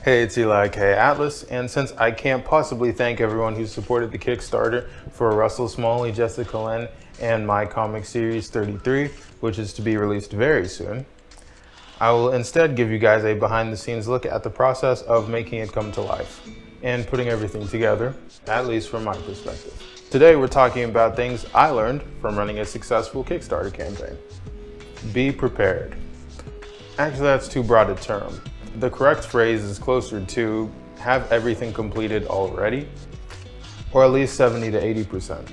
Hey, it's Eli K. Atlas, and since I can't possibly thank everyone who supported the Kickstarter for Russell Smalley, Jessica Lynn, and my comic series 33, which is to be released very soon, I will instead give you guys a behind-the-scenes look at the process of making it come to life and putting everything together, at least from my perspective. Today we're talking about things I learned from running a successful Kickstarter campaign. Be prepared. Actually, that's too broad a term. The correct phrase is closer to have everything completed already, or at least 70 to 80%.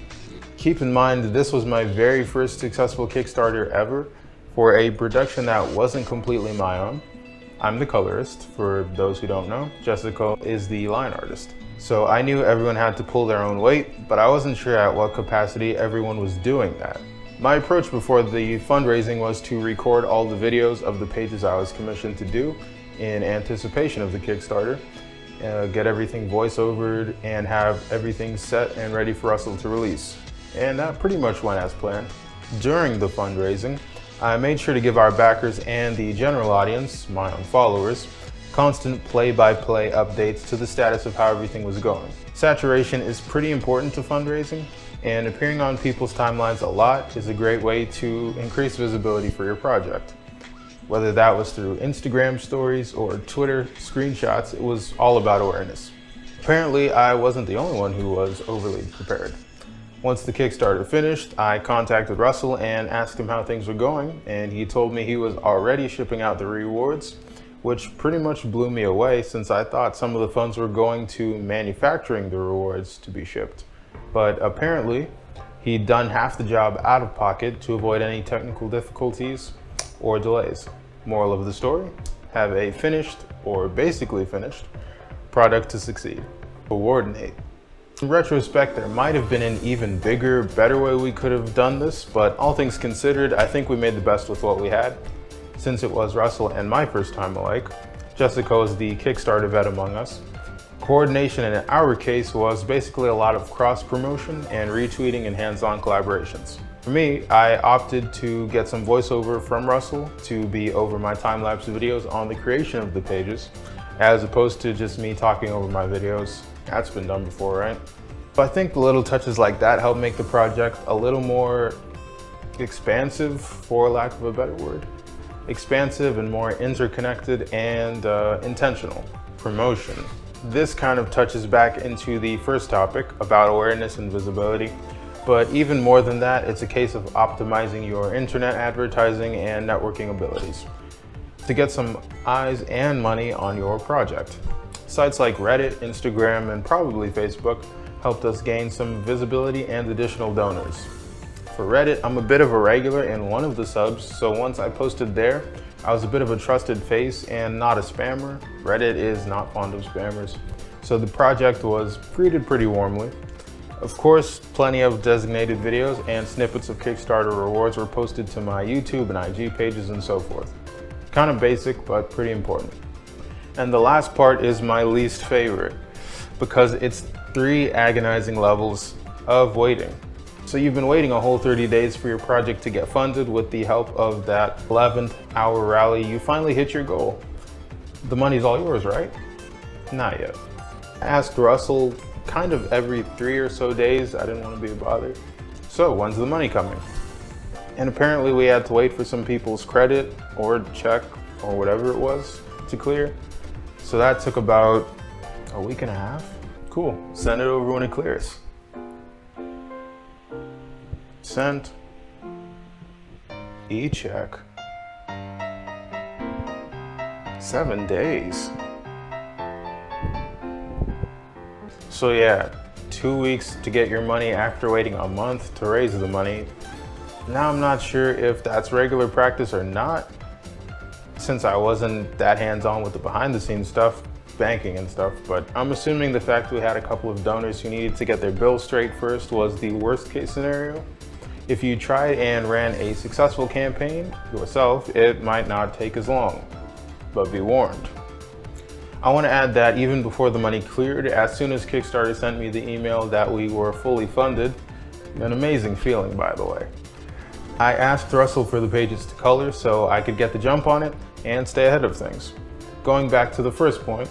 Keep in mind that this was my very first successful Kickstarter ever for a production that wasn't completely my own. I'm the colorist, for those who don't know. Jessica is the line artist. So I knew everyone had to pull their own weight, but I wasn't sure at what capacity everyone was doing that. My approach before the fundraising was to record all the videos of the pages I was commissioned to do in anticipation of the Kickstarter, get everything voiceovered, and have everything set and ready for Russell to release. And that pretty much went as planned. During the fundraising, I made sure to give our backers and the general audience, my own followers, constant play-by-play updates to the status of how everything was going. Saturation is pretty important to fundraising, and appearing on people's timelines a lot is a great way to increase visibility for your project. Whether that was through Instagram stories or Twitter screenshots, it was all about awareness. Apparently, I wasn't the only one who was overly prepared. Once the Kickstarter finished, I contacted Russell and asked him how things were going, and he told me he was already shipping out the rewards, which pretty much blew me away since I thought some of the funds were going to manufacturing the rewards to be shipped. But apparently, he'd done half the job out of pocket to avoid any technical difficulties or delays. Moral of the story, have a finished, or basically finished, product to succeed. Coordinate. In retrospect, there might have been an even bigger, better way we could have done this, but all things considered, I think we made the best with what we had. Since it was Russell and my first time alike, Jessica was the Kickstarter vet among us. Coordination in our case was basically a lot of cross-promotion and retweeting and hands-on collaborations. For me, I opted to get some voiceover from Russell to be over my time-lapse videos on the creation of the pages, as opposed to just me talking over my videos. That's been done before, right? So I think the little touches like that help make the project a little more expansive, for lack of a better word. Expansive and more interconnected and intentional. Promotion. This kind of touches back into the first topic about awareness and visibility. But even more than that, it's a case of optimizing your internet advertising and networking abilities to get some eyes and money on your project. Sites like Reddit, Instagram, and probably Facebook helped us gain some visibility and additional donors. For Reddit, I'm a bit of a regular in one of the subs, so once I posted there, I was a bit of a trusted face and not a spammer. Reddit is not fond of spammers, so the project was greeted pretty warmly. Of course, plenty of designated videos and snippets of Kickstarter rewards were posted to my YouTube and IG pages and so forth. Kind of basic, but pretty important. And the last part is my least favorite, because it's 3 agonizing levels of waiting. So you've been waiting a whole 30 days for your project to get funded. With the help of that 11th hour rally, you finally hit your goal. The money's all yours, right? Not yet. I asked Russell kind of every 3 or so days. I didn't want to be a bother. So when's the money coming? And apparently we had to wait for some people's credit or check or whatever it was to clear. So that took about a week and a half. Cool, send it over when it clears. Sent. E-check. 7 days. So yeah, 2 weeks to get your money after waiting a month to raise the money. Now I'm not sure if that's regular practice or not, since I wasn't that hands-on with the behind-the-scenes stuff, banking and stuff, but I'm assuming the fact we had a couple of donors who needed to get their bills straight first was the worst-case scenario. If you tried and ran a successful campaign yourself, it might not take as long, but be warned. I want to add that even before the money cleared, as soon as Kickstarter sent me the email that we were fully funded, an amazing feeling, by the way, I asked Russell for the pages to color so I could get the jump on it and stay ahead of things. Going back to the first point,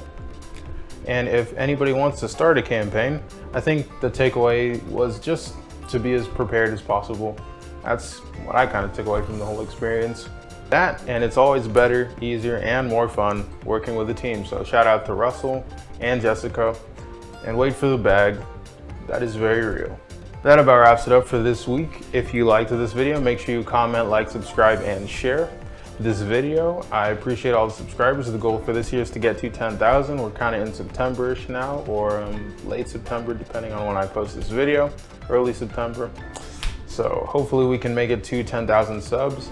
And if anybody wants to start a campaign, I think the takeaway was just to be as prepared as possible. That's what I kind of took away from the whole experience. That, and it's always better, easier, and more fun working with a team. So shout out to Russell and Jessica, and wait for the bag. That is very real. That about wraps it up for this week. If you liked this video, make sure you comment, like, subscribe, and share this video. I appreciate all the subscribers. The goal for this year is to get to 10,000. We're kind of in September-ish now, or late September, depending on when I post this video, early September. So hopefully we can make it to 10,000 subs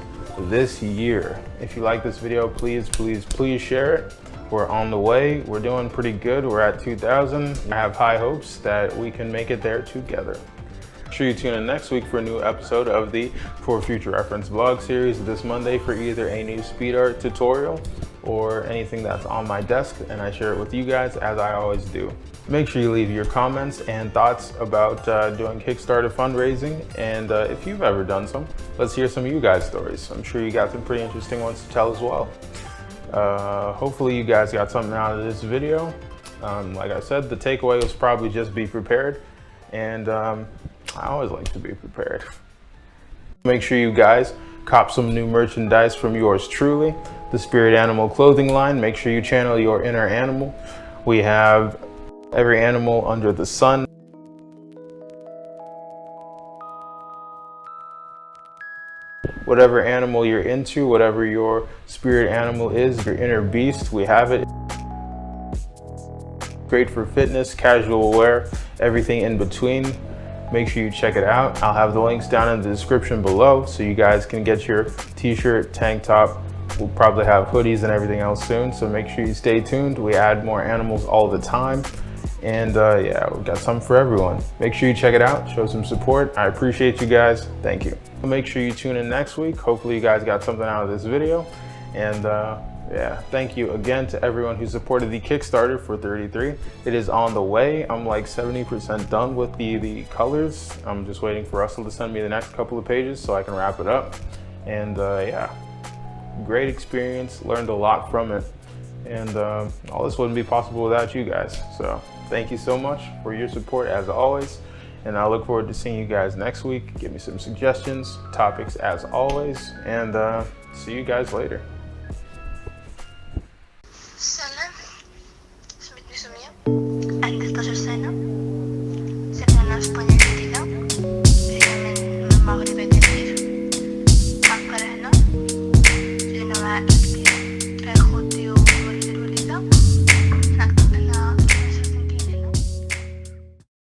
this year. If you like this video, please, please, please share it. We're on the way. We're doing pretty good. We're at 2,000. I have high hopes that we can make it there together. Make sure you tune in next week for a new episode of the For Future Reference vlog series this Monday for either a new speed art tutorial or anything that's on my desk, and I share it with you guys as I always do. Make sure you leave your comments and thoughts about doing Kickstarter fundraising, and if you've ever done some, let's hear some of you guys' stories. I'm sure you got some pretty interesting ones to tell as well. Hopefully you guys got something out of this video. Like I said, the takeaway was probably just be prepared, and I always like to be prepared. Make sure you guys cop some new merchandise from yours truly, the Spirit Animal clothing line. Make sure you channel your inner animal. We have every animal under the sun. Whatever animal you're into, whatever your spirit animal is, your inner beast, we have it. Great for fitness, casual wear, everything in between. Make sure you check it out. I'll have the links down in the description below so you guys can get your t-shirt, tank top. We'll probably have hoodies and everything else soon, so make sure you stay tuned. We add more animals all the time. And yeah, we've got something for everyone. Make sure you check it out, show some support. I appreciate you guys. Thank you. Make sure you tune in next week. Hopefully you guys got something out of this video. And yeah, thank you again to everyone who supported the Kickstarter for 33. It is on the way. I'm like 70% done with the colors. I'm just waiting for Russell to send me the next couple of pages so I can wrap it up. And yeah, great experience, learned a lot from it. And all this wouldn't be possible without you guys. So thank you so much for your support as always. And I look forward to seeing you guys next week. Give me some suggestions, topics as always, and see you guys later.